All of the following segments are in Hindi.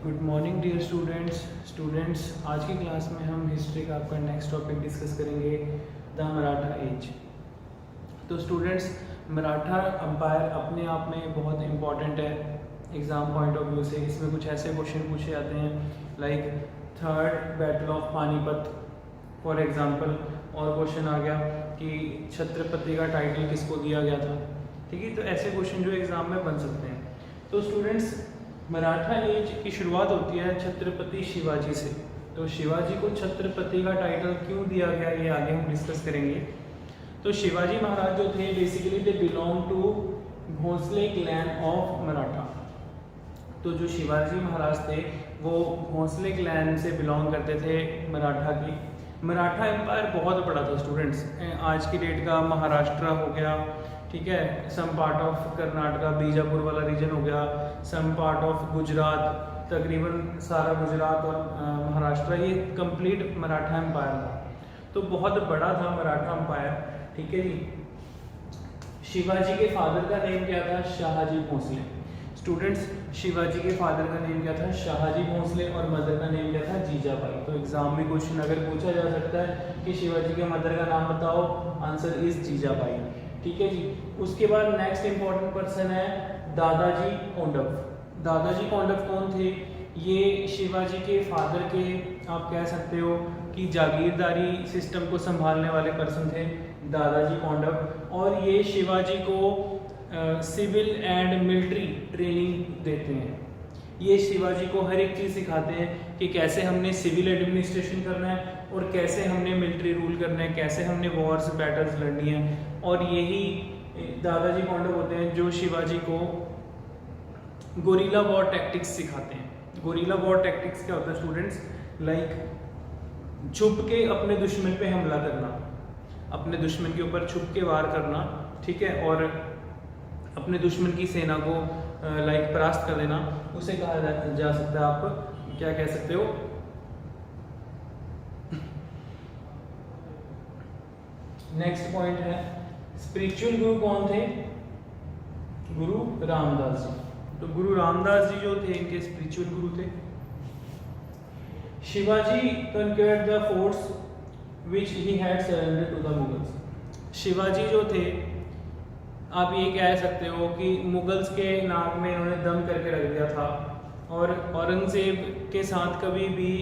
Good morning dear students. आज की क्लास में हम हिस्ट्री का आपका नेक्स्ट टॉपिक डिस्कस करेंगे, द मराठा एज। तो स्टूडेंट्स, मराठा अम्पायर अपने आप में बहुत इम्पॉर्टेंट है एग्ज़ाम पॉइंट ऑफ व्यू से। इसमें कुछ ऐसे क्वेश्चन पूछे जाते हैं like third battle of Panipat for example, और क्वेश्चन आ गया कि छत्रपति का टाइटल किसको दिया गया था। ठीक है, तो ऐसे क्वेश्चन जो एग्ज़ाम में बन सकते हैं। तो स्टूडेंट्स, मराठा एज की शुरुआत होती है छत्रपति शिवाजी से। तो शिवाजी को छत्रपति का टाइटल क्यों दिया गया, ये आगे हम डिस्कस करेंगे। तो शिवाजी महाराज जो थे, basically they belong to Bhosale clan of Maratha. तो जो शिवाजी महाराज थे वो भोसले क्लैन से बिलोंग करते थे मराठा की। मराठा एम्पायर बहुत बड़ा था स्टूडेंट्स। आज की डेट का महाराष्ट्र हो गया, ठीक है, some part of Karnataka, Bijapur वाला रीजन हो गया, सम पार्ट ऑफ गुजरात, तकरीबन सारा गुजरात और महाराष्ट्र, ये कंप्लीट मराठा एम्पायर था। तो बहुत बड़ा था मराठा एम्पायर। ठीक है जी। शिवाजी के फादर का नेम क्या था? शाहजी भोसले। स्टूडेंट्स, शिवाजी के फादर का नेम क्या था? शाहजी भोसले, और मदर का नेम क्या था? जीजाबाई। तो एग्जाम में क्वेश्चन अगर पूछा जा सकता है कि शिवाजी के मदर का नाम बताओ, आंसर इज जीजाबाई। ठीक है जी। उसके बाद नेक्स्ट इंपॉर्टेंट पर्सन है दादाजी कोंडव। दादाजी कोंडव कौन थे? ये शिवाजी के फादर के, आप कह सकते हो कि जागीरदारी सिस्टम को संभालने वाले पर्सन थे दादाजी कोंडव। और ये शिवाजी को सिविल एंड मिलिट्री ट्रेनिंग देते हैं। ये शिवाजी को हर एक चीज़ सिखाते हैं कि कैसे हमने सिविल एडमिनिस्ट्रेशन करना है और कैसे हमने मिलिट्री रूल करना है, कैसे हमने वॉर्स बैटल्स लड़नी है। और यही दादाजी कोंडव होते हैं जो शिवाजी को गोरिल्ला वॉर टैक्टिक्स सिखाते हैं। गोरिल्ला वॉर टैक्टिक्स क्या होता है स्टूडेंट्स? लाइक छुप के अपने दुश्मन पे हमला करना, अपने दुश्मन के ऊपर छुप के वार करना, ठीक है, और अपने दुश्मन की सेना को लाइक परास्त कर देना, उसे कहा जा सकता है, आप क्या कह सकते हो, नेक्स्ट पॉइंट है स्पिरिचुअल गुरु कौन थे? गुरु रामदास जी। तो गुरु रामदास जी जो थे इनके स्पिरिचुअल गुरु थे। Shivaji conquered the forts which he had surrendered to the Mughals। Shivaji जो थे, आप ये कह सकते हो कि मुगल्स के नाक में इन्होंने दम करके रख दिया था। और औरंगजेब के साथ कभी भी,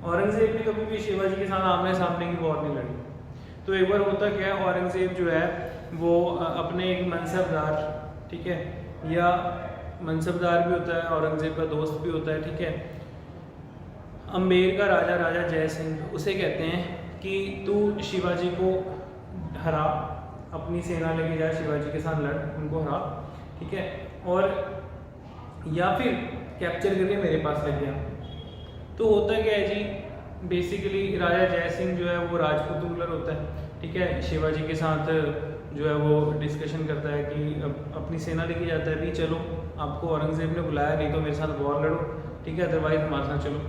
औरंगजेब ने कभी भी शिवाजी के साथ आमने सामने की वॉर नहीं लड़ी। तो एक बार होता क्या है, औरंगजेब जो है वो अपने एक मनसबदार, ठीक है, या मनसबदार भी होता है, औरंगजेब का दोस्त भी होता है, ठीक है, अम्बेर का राजा, राजा जय सिंह, उसे कहते हैं कि तू शिवाजी को हरा, अपनी सेना लेके जा, शिवाजी के साथ लड़, उनको हरा, ठीक है, और या फिर कैप्चर करके मेरे पास ले गया। तो होता क्या है जी, बेसिकली राजा जय सिंह जो है वो राजपूत रूलर होता है, ठीक है, शिवाजी के साथ जो है वो डिस्कशन करता है कि अपनी सेना लेके जाता है, भी चलो आपको औरंगजेब ने बुलाया, नहीं तो मेरे साथ वॉर लड़ो, ठीक है, अदरवाइज हमारे साथ चलो।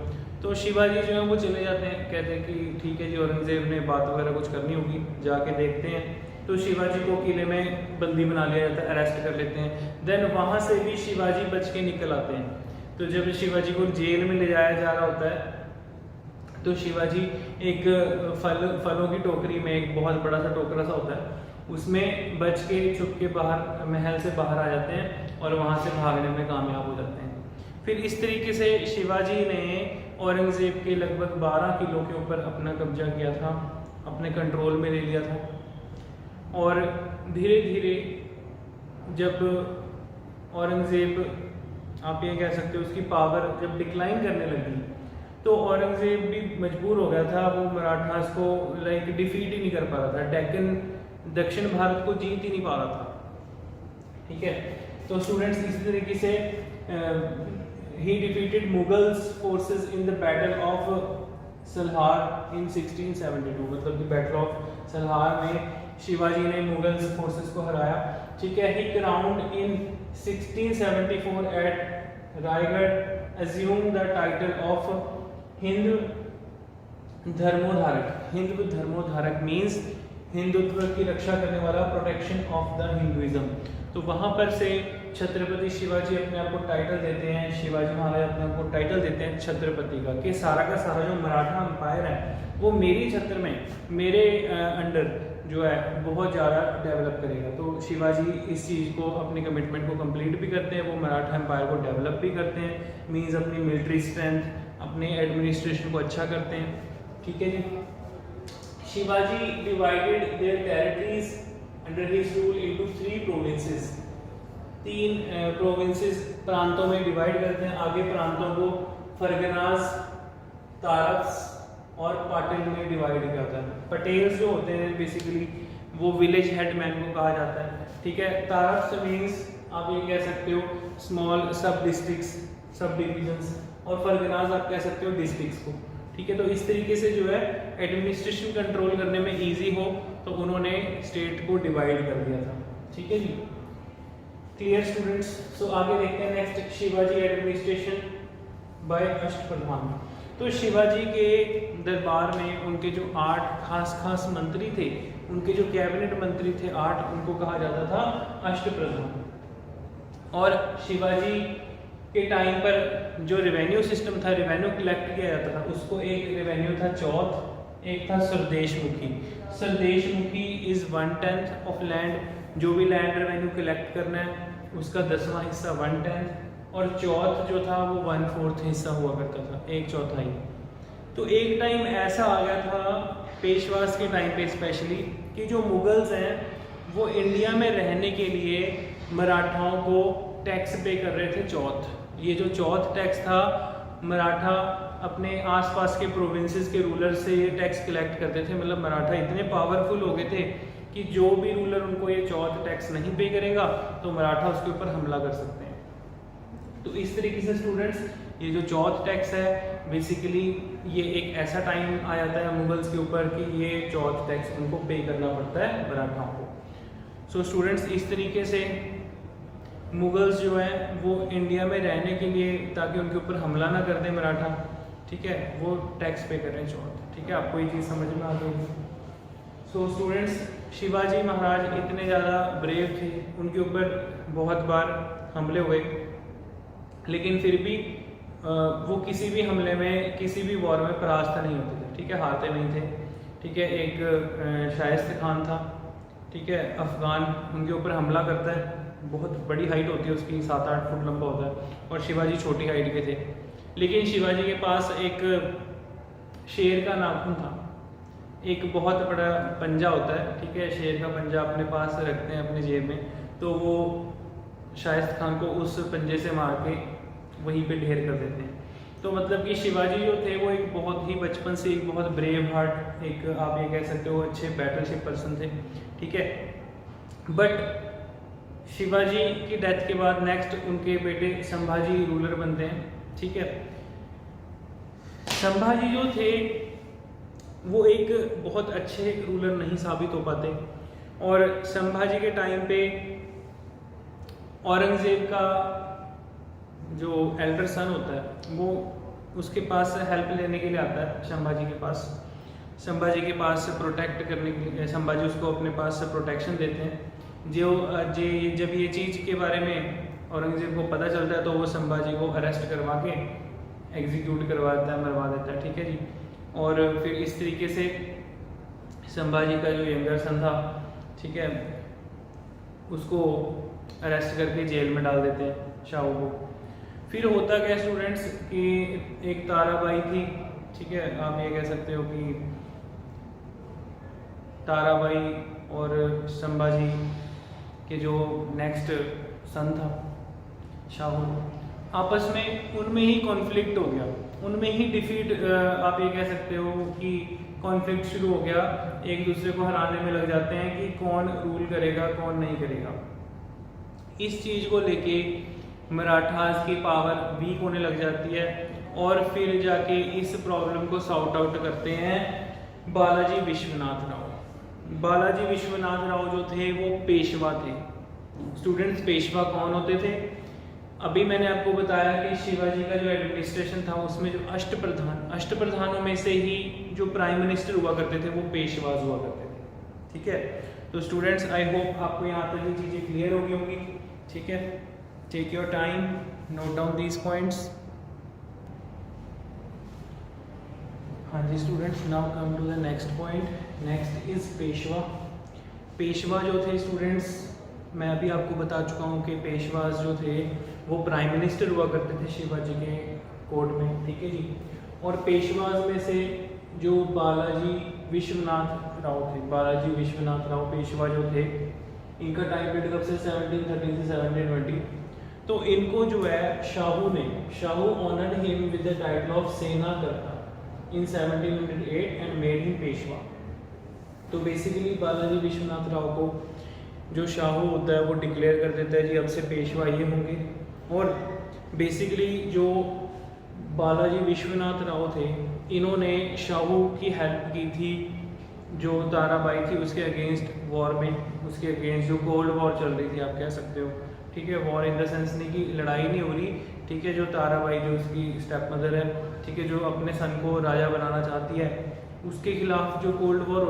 तो शिवाजी जो है वो चले जाते हैं, कहते हैं कि ठीक है जी, औरंगजेब ने बात वगैरह कुछ करनी होगी, जाके देखते हैं। तो शिवाजी को किले में बंदी बना लिया जाता है, अरेस्ट कर लेते हैं। देन वहाँ से भी शिवाजी बच के निकल आते हैं। तो जब शिवाजी को जेल में ले जाया जा रहा होता है तो शिवाजी एक फलों की टोकरी में, एक बहुत बड़ा सा टोकरा सा होता है, उसमें बच के छुप के बाहर, महल से बाहर आ जाते हैं और वहाँ से भागने में कामयाब हो जाते हैं। फिर इस तरीके से शिवाजी ने औरंगजेब के लगभग 12 किलो के ऊपर अपना कब्जा किया था, अपने कंट्रोल में ले लिया था। और धीरे धीरे जब औरंगजेब, आप ये कह सकते हो, उसकी पावर जब डिक्लाइन करने लगी, तो औरंगजेब भी मजबूर हो गया था, वो मराठास को लाइक डिफीट ही नहीं कर पा रहा था, डेक्कन, दक्षिण भारत को जीत ही नहीं पा रहा था, ठीक है। तो स्टूडेंट्स, इसी तरीके से he defeated Mughals forces in the battle of Salher in 1672, मतलब कि बैटल ऑफ सलहार में शिवाजी ने मुगल्स फोर्सेस को हराया, ठीक है। He crowned in 1674 at Raigad assumed the title of Hindu Dharmodharak. Hindu Dharmodharak means Hindutva की रक्षा करने वाला, प्रोटेक्शन ऑफ द हिंदुइज्म। तो वहाँ पर से छत्रपति शिवाजी अपने आप को टाइटल देते हैं, शिवाजी महाराज अपने आप को टाइटल देते हैं छत्रपति का सारा जो मराठा एम्पायर है वो मेरी छत्र में, मेरे अंडर जो है बहुत ज़्यादा डेवलप करेगा। तो शिवाजी इस चीज़ को, अपनी कमिटमेंट को कंप्लीट भी करते हैं, वो मराठा एम्पायर को डेवलप भी करते हैं, मींस अपनी मिलिट्री स्ट्रेंथ, अपने एडमिनिस्ट्रेशन को अच्छा करते हैं। ठीक है जी। Shivaji divided their territories under his rule into 3 provinces. 3 provinces, प्रांतों में डिवाइड करते हैं। आगे प्रांतों को फरगनाज, तारक्स और पाटिल में डिवाइड किया जाता है। पटेल्स जो होते हैं बेसिकली वो विलेज हेडमैन को कहा जाता है। ठीक है। तारक्स मीन्स आप ये कह सकते हो स्मॉल सब डिस्ट्रिक्ट्स, सब डिविजन्स, और फरगनाज आप कह सकते हो डिस्ट्रिक्ट्स को। ठीक है। तो इस तरीके से जो है एडमिनिस्ट्रेशन कंट्रोल करने में ईजी हो तो उन्होंने स्टेट को डिवाइड कर दिया था। ठीक है जी। Clear students. सो आगे देखते हैं नेक्स्ट, शिवाजी एडमिनिस्ट्रेशन बाय अष्टप्रधान। तो शिवाजी के दरबार में उनके जो 8 खास मंत्री थे, उनके जो कैबिनेट मंत्री थे 8, उनको कहा जाता था अष्टप्रधान। और शिवाजी के टाइम पर जो रेवेन्यू सिस्टम था, रेवेन्यू कलेक्ट किया जाता था, उसको एक रेवेन्यू था चौथ, एक था स्वदेशमुखी। स्वदेशमुखी इज 1/10 ऑफ लैंड, जो भी लैंड रेवेन्यू कलेक्ट करना है उसका 10वां हिस्सा 1/10, और चौथ जो था वो 1/4 हिस्सा हुआ करता था, 1/4। तो एक टाइम ऐसा आ गया था पेशवास के टाइम पे स्पेशली कि जो मुगल्स हैं वो इंडिया में रहने के लिए मराठाओं को टैक्स पे कर रहे थे चौथ। ये जो चौथ टैक्स था, मराठा अपने आसपास के प्रोविंसेस के रूलर से ये टैक्स कलेक्ट करते थे। मतलब मराठा इतने पावरफुल हो गए थे कि जो भी रूलर उनको ये चौथ टैक्स नहीं पे करेगा तो मराठा उसके ऊपर हमला कर सकते हैं। तो इस तरीके से स्टूडेंट्स ये जो चौथ टैक्स है बेसिकली ये एक ऐसा टाइम आ जाता है मुगल्स के ऊपर कि ये चौथ टैक्स उनको पे करना पड़ता है मराठाओं को। सो स्टूडेंट्स इस तरीके से मुगल्स जो है वो इंडिया में रहने के लिए, ताकि उनके ऊपर हमला ना कर दे मराठा, ठीक है, वो टैक्स पे कर रहे हैं चौथ। ठीक है, आपको ये चीज़ समझ में आ गई। सो स्टूडेंट्स शिवाजी महाराज इतने ज़्यादा ब्रेव थे, उनके ऊपर बहुत बार हमले हुए, लेकिन फिर भी वो किसी भी हमले में, किसी भी वॉर में परास्त नहीं होते थे। ठीक है, हारते नहीं थे। ठीक है, एक शाइस्ता खान था, ठीक है, अफगान, उनके ऊपर हमला करता है, बहुत बड़ी हाइट होती है उसकी, 7-8 फुट लंबा होता है, और शिवाजी छोटी हाइट के थे। लेकिन शिवाजी के पास एक शेर का नाखून था, एक बहुत बड़ा पंजा होता है, ठीक है, शेर का पंजा अपने पास रखते हैं अपने जेब में, तो वो शाइस्ता खान को उस पंजे से मार के वहीं पे ढेर कर देते हैं। तो मतलब कि शिवाजी जो थे वो एक बहुत ही बचपन से एक बहुत ब्रेव हार्ट, एक आप ये कह सकते हो अच्छे बैटलशिप पर्सन थे। ठीक है, बट शिवाजी की डेथ के बाद नेक्स्ट उनके बेटे संभाजी रूलर बनते हैं। ठीक है, संभाजी जो थे वो एक बहुत अच्छे रूलर नहीं साबित हो पाते, और संभाजी के टाइम पे औरंगजेब का जो एल्डर सन होता है वो उसके पास हेल्प लेने के लिए आता है संभाजी के पास। संभाजी के पास से प्रोटेक्ट करने के लिए संभाजी उसको अपने पास से प्रोटेक्शन देते हैं। जब ये चीज़ के बारे में औरंगजेब को पता चलता है तो वो संभाजी को अरेस्ट करवा के एग्जीक्यूट करवा देता है, मरवा देता है। ठीक है जी, और फिर इस तरीके से संभाजी का जो यंगर सन था, ठीक है, उसको अरेस्ट करके जेल में डाल देते हैं शाहू को। फिर होता क्या स्टूडेंट्स कि एक ताराबाई थी, ठीक है, आप ये कह सकते हो कि ताराबाई और संभाजी के जो नेक्स्ट सन था शाहू, आपस में उनमें ही कॉन्फ्लिक्ट हो गया, उनमें ही डिफीट, आप ये कह सकते हो कि कॉन्फ्लिक्ट शुरू हो गया, एक दूसरे को हराने में लग जाते हैं कि कौन रूल करेगा कौन नहीं करेगा। इस चीज़ को लेके मराठास की पावर वीक होने लग जाती है, और फिर जाके इस प्रॉब्लम को सॉर्ट आउट करते हैं बालाजी विश्वनाथ राव। बालाजी विश्वनाथ राव जो थे वो पेशवा थे। स्टूडेंट्स, पेशवा कौन होते थे? अभी मैंने आपको बताया कि शिवाजी का जो एडमिनिस्ट्रेशन था उसमें जो अष्टप्रधानों में से ही जो प्राइम मिनिस्टर हुआ करते थे वो पेशवाज हुआ करते थे। ठीक है, तो स्टूडेंट्स आई होप आपको यहाँ तक ये चीज़ें क्लियर हो गई होंगी। ठीक है, take your time, note down these points. हाँ जी students, now come to the next point. Next is Peshwa. Peshwa जो थे स्टूडेंट्स, मैं अभी आपको बता चुका हूँ कि पेशवाज जो थे वो प्राइम मिनिस्टर हुआ करते थे शिवाजी के कोर्ट में, ठीक है जी। और पेशवाज में से जो बालाजी विश्वनाथ राव थे, बालाजी विश्वनाथ राव पेशवा जो थे, इनका टाइम पीरियड कब से 1730 से 1720। तो इनको जो है Shahu honoured him with the title of Senakarta in 1708 and made him Peshwa. तो बेसिकली बालाजी विश्वनाथ राव को जो शाहू होता है वो डिक्लेयर कर देता है जी अब से पेशवा ये होंगे। और बेसिकली जो बालाजी विश्वनाथ राव थे, इन्होंने शाहू की हेल्प की थी जो ताराबाई थी उसके अगेंस्ट वॉर में, उसके अगेंस्ट जो कोल्ड वॉर चल रही थी आप कह सकते हो, ठीक है। वॉर इन द सेंस नहीं कि लड़ाई नहीं हो रही, ठीक है। जो ताराबाई जो उसकी स्टेप मदर है, ठीक है, जो अपने सन को राजा बनाना चाहती है, उसके खिलाफ जो कोल्ड वॉर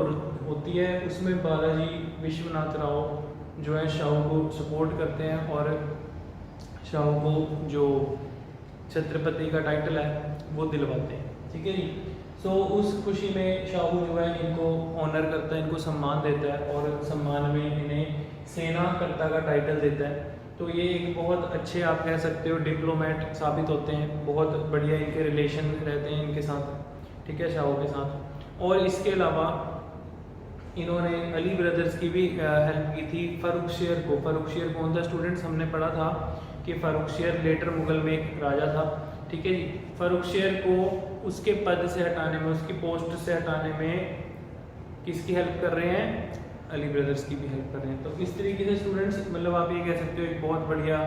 होती है उसमें बालाजी विश्वनाथ राव जो है शाहू को सपोर्ट करते हैं और शाहू को जो छत्रपति का टाइटल है वो दिलवाते हैं, ठीक है जी। सो उस खुशी में शाहू जो है इनको ऑनर करता है, इनको सम्मान देता है और सम्मान में इन्हें सेनाकर्ता का टाइटल देता है। तो ये एक बहुत अच्छे आप कह सकते हो डिप्लोमेट साबित होते हैं, बहुत बढ़िया इनके रिलेशन रहते हैं इनके साथ, ठीक है, शाहू के साथ। और इसके अलावा इन्होंने अली ब्रदर्स की भी हेल्प की थी फर्रुखशियर को। फर्रुखशियर कौन था स्टूडेंट्स? हमने पढ़ा था कि फर्रुखशियर लेटर मुगल में एक राजा था, ठीक है जी। फर्रुखशियर को उसके पद से हटाने में, उसकी पोस्ट से हटाने में किसकी हेल्प कर रहे हैं? अली ब्रदर्स की भी हेल्प कर रहे हैं। तो इस तरीके से स्टूडेंट्स मतलब आप ये कह सकते हो एक बहुत बढ़िया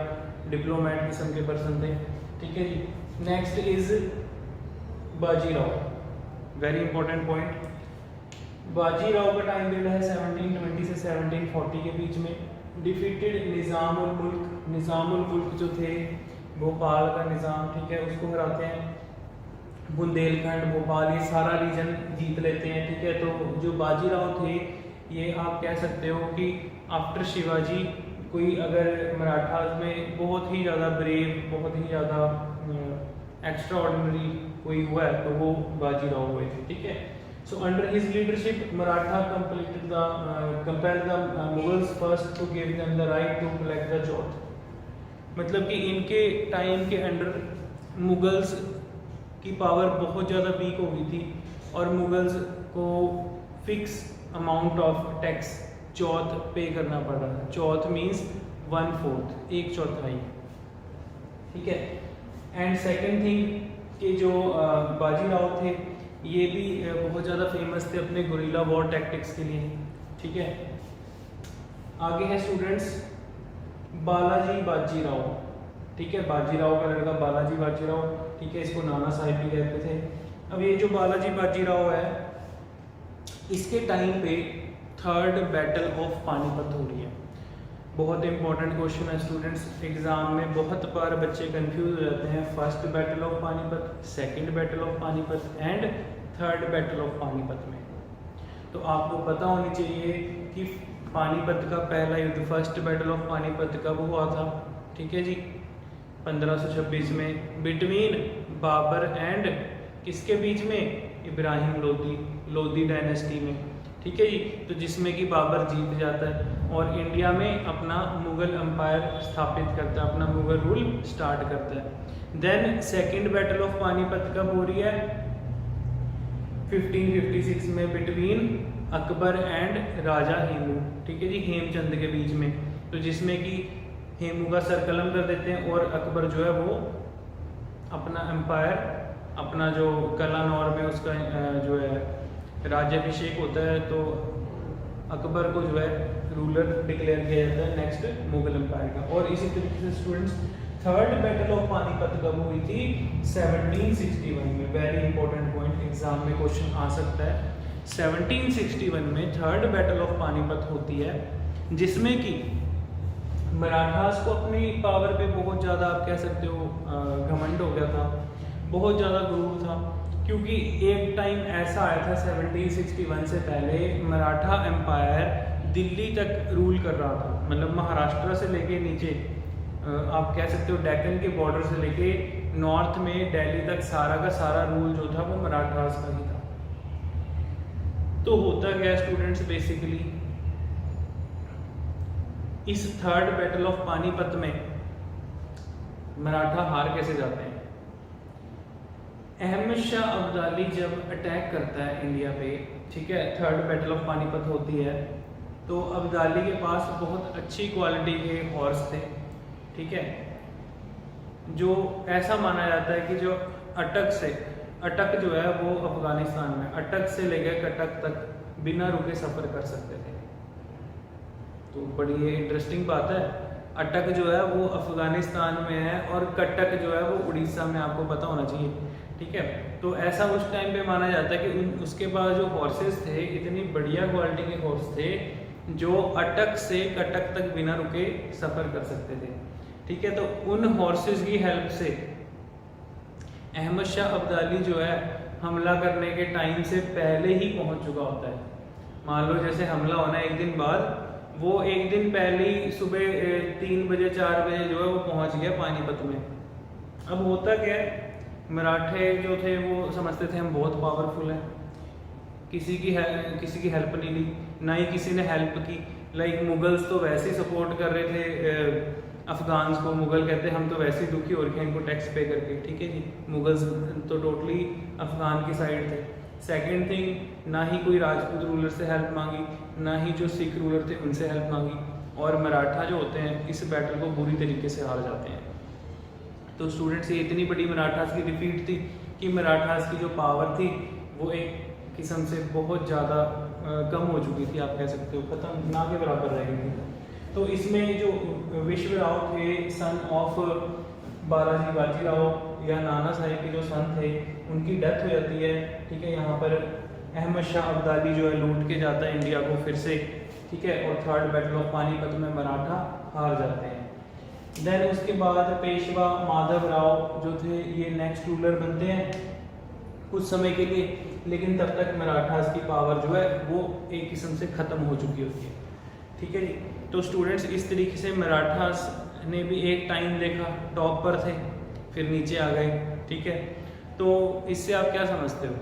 डिप्लोमेट किस्म के पर्सन थे, ठीक है जी। Next is Bajirao, very important point. Bajirao का टाइम पीरियड है 1720 से 1740 के बीच में। डिफीटेड निज़ामुल मुल्क जो थे भोपाल का निज़ाम, ठीक है, उसको हराते हैं। बुंदेलखंड, भोपाल, ये सारा रीजन जीत लेते हैं, ठीक है। तो जो बाजीराव थे ये आप कह सकते हो कि आफ्टर शिवाजी कोई अगर मराठास में बहुत ही ज़्यादा ब्रेव, बहुत ही ज़्यादा एक्स्ट्रा ऑर्डिनरी कोई हुआ है तो वो बाजीराव हुए थे, ठीक है। So under his leadership Maratha compelled the Mughals first to give them the right to collect the chauth. मतलब कि इनके टाइम के अंडर मुगल्स की पावर बहुत ज़्यादा वीक हो गई थी और मुगल्स को फिक्स अमाउंट ऑफ टैक्स चौथ पे करना पड़ रहा था। चौथ मीन्स 1/4, 1/4, ठीक है। एंड सेकेंड थिंग कि जो बाजीराव थे ये भी बहुत ज़्यादा फेमस थे अपने गुरिल्ला वॉर टैक्टिक्स के लिए, ठीक है। आगे है स्टूडेंट्स बालाजी बाजीराव, ठीक है। बाजीराव का लड़का बालाजी बाजीराव, ठीक है, इसको नाना साहिब भी कहते थे। अब ये जो बालाजी बाजीराव है इसके टाइम पे थर्ड बैटल ऑफ पानीपत हो रही है। बहुत इंपॉर्टेंट क्वेश्चन है स्टूडेंट्स, एग्जाम में बहुत बार बच्चे कंफ्यूज हो जाते हैं। First battle of Panipat, second battle of Panipat and third battle of Panipat में। तो आपको पता होनी चाहिए कि पानीपत का पहला युद्ध, फर्स्ट बैटल ऑफ पानीपत कब हुआ था, ठीक है जी, 1526 में, बिटवीन बाबर एंड किसके बीच में? इब्राहिम लोदी डायनेस्टी में, ठीक है जी। तो जिसमें कि बाबर जीत जाता है और इंडिया में अपना मुगल एम्पायर स्थापित करता है, अपना मुगल रूल स्टार्ट करता है। Then second battle of Panipat कब हो रही है? 1556 में, बिटवीन अकबर एंड राजा हेमू, ठीक है जी, हेमचंद के बीच में। तो जिसमें कि हेमू का सर कलम कर देते हैं और अकबर जो है वो अपना एम्पायर, अपना जो कलानौर में उसका जो है राज्याभिषेक होता है तो अकबर को जो है रूलर डिक्लेयर किया जाता है नेक्स्ट मुगल एम्पायर का। और इसी तरीके से students third battle of Panipat कब हुई थी? 1761 में। वेरी इंपॉर्टेंट पॉइंट, एग्जाम में क्वेश्चन आ सकता है। 1761 में थर्ड बैटल ऑफ पानीपत होती है जिसमें कि मराठास को अपनी पावर पे बहुत ज़्यादा आप कह सकते हो घमंड हो गया था, बहुत ज़्यादा गुरूर था, क्योंकि एक टाइम ऐसा आया था 1761 से पहले मराठा एम्पायर दिल्ली तक रूल कर रहा था, मतलब महाराष्ट्र से लेके नीचे आप कह सकते हो डेक्कन के बॉर्डर से लेके नॉर्थ में दिल्ली तक सारा का सारा रूल जो था वो मराठास का ही था। तो होता क्या स्टूडेंट्स, बेसिकली इस थर्ड बैटल ऑफ पानीपत में मराठा हार कैसे जाते हैं। अहमद शाह अब्दाली जब अटैक करता है इंडिया पे, ठीक है, थर्ड बैटल ऑफ पानीपत होती है, तो अब्दाली के पास बहुत अच्छी क्वालिटी के हॉर्स थे, ठीक है, जो ऐसा माना जाता है कि जो अटक जो है वो अफगानिस्तान में अटक से लेकर कटक तक बिना रुके सफ़र कर सकते थे। तो बड़ी ये इंटरेस्टिंग बात है, अटक जो है वो अफगानिस्तान में है और कटक जो है वो उड़ीसा में, आपको पता होना चाहिए, ठीक है। तो ऐसा उस टाइम पे माना जाता है कि उसके पास जो हॉर्सेस थे इतनी बढ़िया क्वालिटी के हॉर्स थे जो अटक से कटक तक बिना रुके सफ़र कर सकते थे, ठीक है। तो उन हॉर्सेस की हेल्प से अहमद शाह अब्दाली जो है हमला करने के टाइम से पहले ही पहुंच चुका होता है। मान लो जैसे हमला होना एक दिन बाद, वो एक दिन पहले ही सुबह 3 बजे 4 बजे जो है वो पहुंच गया पानीपत में। अब होता क्या है, मराठे जो थे वो समझते थे हम बहुत पावरफुल हैं, किसी की हेल्प नहीं ली, ना ही किसी ने हेल्प की। लाइक मुगल्स तो वैसे ही सपोर्ट कर रहे थे अफगान्स को। मुगल कहते हैं हम तो वैसे ही दुखी हो रखे हैं इनको टैक्स पे करके, ठीक है जी। मुगल्स तो टोटली अफगान की साइड थे। सेकंड थिंग, ना ही कोई राजपूत रूलर से हेल्प मांगी, ना ही जो सिख रूलर थे उनसे हेल्प मांगी, और मराठा जो होते हैं इस बैटल को बुरी तरीके से हार जाते हैं। तो स्टूडेंट्स ये इतनी बड़ी मराठास की डिफीट थी कि मराठास की जो पावर थी वो एक किस्म से बहुत ज़्यादा कम हो चुकी थी, आप कह सकते हो खत्म ना के बराबर रह गई थी। तो इसमें जो विश्वराव थे, सन ऑफ बालाजी बाजीराव या नाना साहेब के जो सन थे, उनकी डेथ हो जाती है, ठीक है। यहाँ पर अहमद शाह अब्दाली जो है लूट के जाता है इंडिया को फिर से, ठीक है, और थर्ड बैटल ऑफ पानीपत में मराठा हार जाते हैं। देन उसके बाद पेशवा माधव राव जो थे ये नेक्स्ट रूलर बनते हैं कुछ समय के लिए, लेकिन तब तक मराठास की पावर जो है वो एक किस्म से ख़त्म हो चुकी होती है, ठीक है जी। तो स्टूडेंट्स इस तरीके से मराठास ने भी एक टाइम देखा टॉप पर थे, फिर नीचे आ गए, ठीक है। तो इससे आप क्या समझते हो,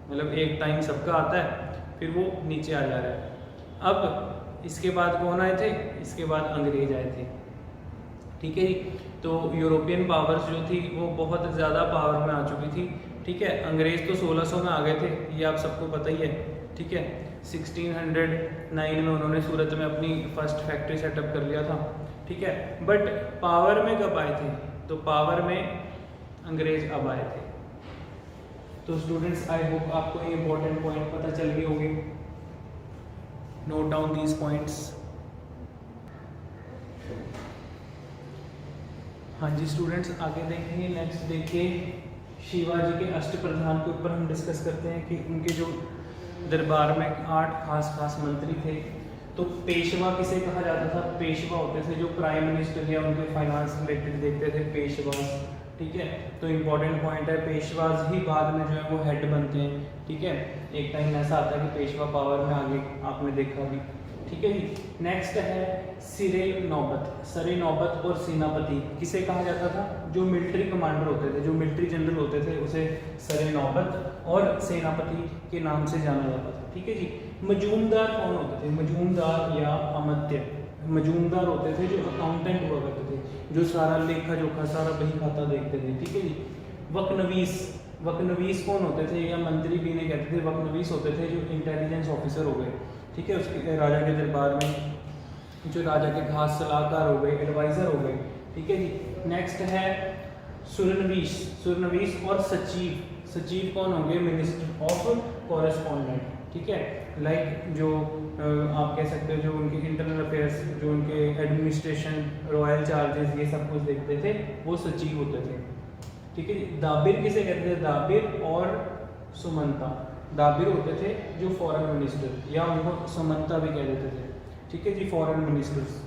मतलब एक टाइम सबका आता है फिर वो नीचे आ जा रहा है। अब इसके बाद कौन आए थे, इसके बाद अंग्रेज आए थे, ठीक है जी। तो यूरोपियन पावर्स जो थी वो बहुत ज़्यादा पावर में आ चुकी थी, ठीक है। अंग्रेज तो 1600 में आ गए थे, ये आप सबको पता ही है, ठीक है। 1609 में उन्होंने सूरत में अपनी फर्स्ट फैक्ट्री सेटअप कर लिया था, ठीक है। बट पावर में कब आए थे, तो पावर में अंग्रेज अब आए थे। तो स्टूडेंट्स आई होप आपको ये इंपॉर्टेंट पॉइंट पता चल गए होंगे। Note down these points. हाँ जी स्टूडेंट्स, आगे देखेंगे, नेक्स्ट देखिए शिवाजी के अष्टप्रधान के ऊपर हम डिस्कस करते हैं कि उनके जो दरबार में 8 खास मंत्री थे। तो पेशवा किसे कहा जाता था, पेशवा होते थे जो प्राइम मिनिस्टर या उनके फाइनेंस रिलेटेड देखते थे, पेशवास, ठीक है। तो इम्पोर्टेंट पॉइंट है, पेशवास ही बाद में जो है वो हेड बनते हैं, ठीक है। एक टाइम ऐसा आता है कि पेशवा पावर में आगे, आपने देखा भी, ठीक है जी। नेक्स्ट है सिरे नौबत और सेनापति किसे कहा जाता था, जो मिलिट्री कमांडर होते थे, जो मिलिट्री जनरल होते थे उसे सरे नौबत और सेनापति के नाम से जाना जाता था, ठीक है जी। मजूमदार कौन होते थे, मजूमदार या अमात्य। मजूमदार होते थे जो अकाउंटेंट हुआ करते थे, जो सारा लेखा जोखा सारा बही खाता देखते थे, ठीक है जी। वकनवीस कौन होते थे, या मंत्री भी नहीं कहते थे, वकनवीस होते थे जो इंटेलिजेंस ऑफिसर हो गए, ठीक है, उसके राजा के दरबार में जो राजा के खास सलाहकार हो गए, एडवाइजर हो गए, ठीक है जी। नेक्स्ट है सुरनवीस और सचिव कौन होंगे, मिनिस्टर ऑफ कॉरेस्पॉन्डेंट, ठीक है। लाइक जो आप कह सकते हो जो उनके इंटरनल अफेयर्स, जो उनके एडमिनिस्ट्रेशन, रॉयल चार्जेस, ये सब कुछ देखते थे, वो सचिव होते थे, ठीक है। दाबिर किसे कहते थे, दाबिर और सुमंता। दाबिर होते थे जो फॉरेन मिनिस्टर, या उनको सुमंता भी कह देते थे, ठीक है जी, फॉरेन मिनिस्टर्स।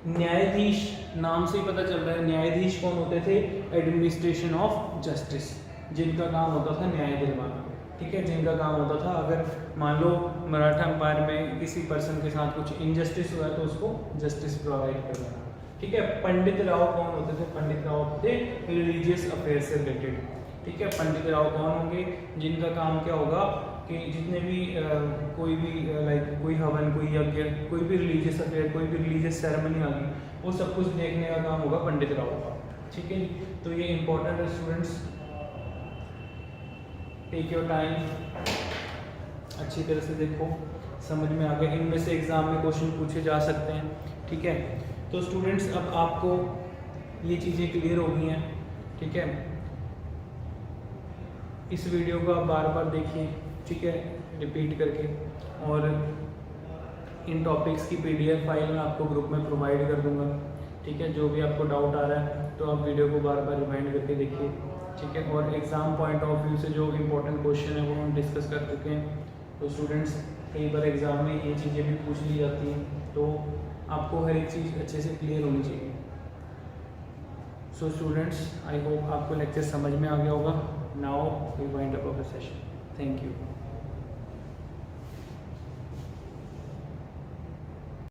न्यायाधीश नाम से ही पता चल रहा है, न्यायाधीश कौन होते थे, एडमिनिस्ट्रेशन ऑफ जस्टिस, जिनका काम होता था न्याय दिलवाना, ठीक है, जिनका काम होता था अगर मान लो मराठा एम्पायर में किसी पर्सन के साथ कुछ इनजस्टिस हुआ है तो उसको जस्टिस प्रोवाइड करना, ठीक है। पंडित राव कौन होते थे? पंडित राव थे रिलीजियस अफेयर से रिलेटेड। ठीक है, पंडित राव कौन होंगे? जिनका काम क्या होगा कि जितने भी कोई भी लाइक कोई हवन, कोई यज्ञ, कोई भी रिलीजियस अफेयर, कोई भी रिलीजियस सेरेमनी आ गई, वो सब कुछ देखने का काम होगा पंडित राव का। ठीक है, तो ये इंपॉर्टेंट है स्टूडेंट्स, टेक योर टाइम, अच्छी तरह से देखो, समझ में आ गया। इनमें से एग्जाम में क्वेश्चन पूछे जा सकते हैं। ठीक है, तो स्टूडेंट्स अब आपको ये चीज़ें क्लियर हो गई हैं। ठीक है, इस वीडियो को आप बार बार देखिए, ठीक है, रिपीट करके, और इन टॉपिक्स की PDF फाइल मैं आपको ग्रुप में प्रोवाइड कर दूंगा। ठीक है, जो भी आपको डाउट आ रहा है तो आप वीडियो को बार बार रिमाइंड करके देखिए। ठीक है, और एग्ज़ाम पॉइंट ऑफ व्यू से जो इम्पोर्टेंट क्वेश्चन है वो हम डिस्कस कर चुके हैं। तो स्टूडेंट्स कई बार एग्ज़ाम में ये चीज़ें भी पूछ ली जाती हैं, तो आपको हर एक चीज़ अच्छे से क्लियर होनी चाहिए। सो स्टूडेंट्स, आई होप आपको लेक्चर समझ में आ गया होगा। Now we wind up our session. Thank you.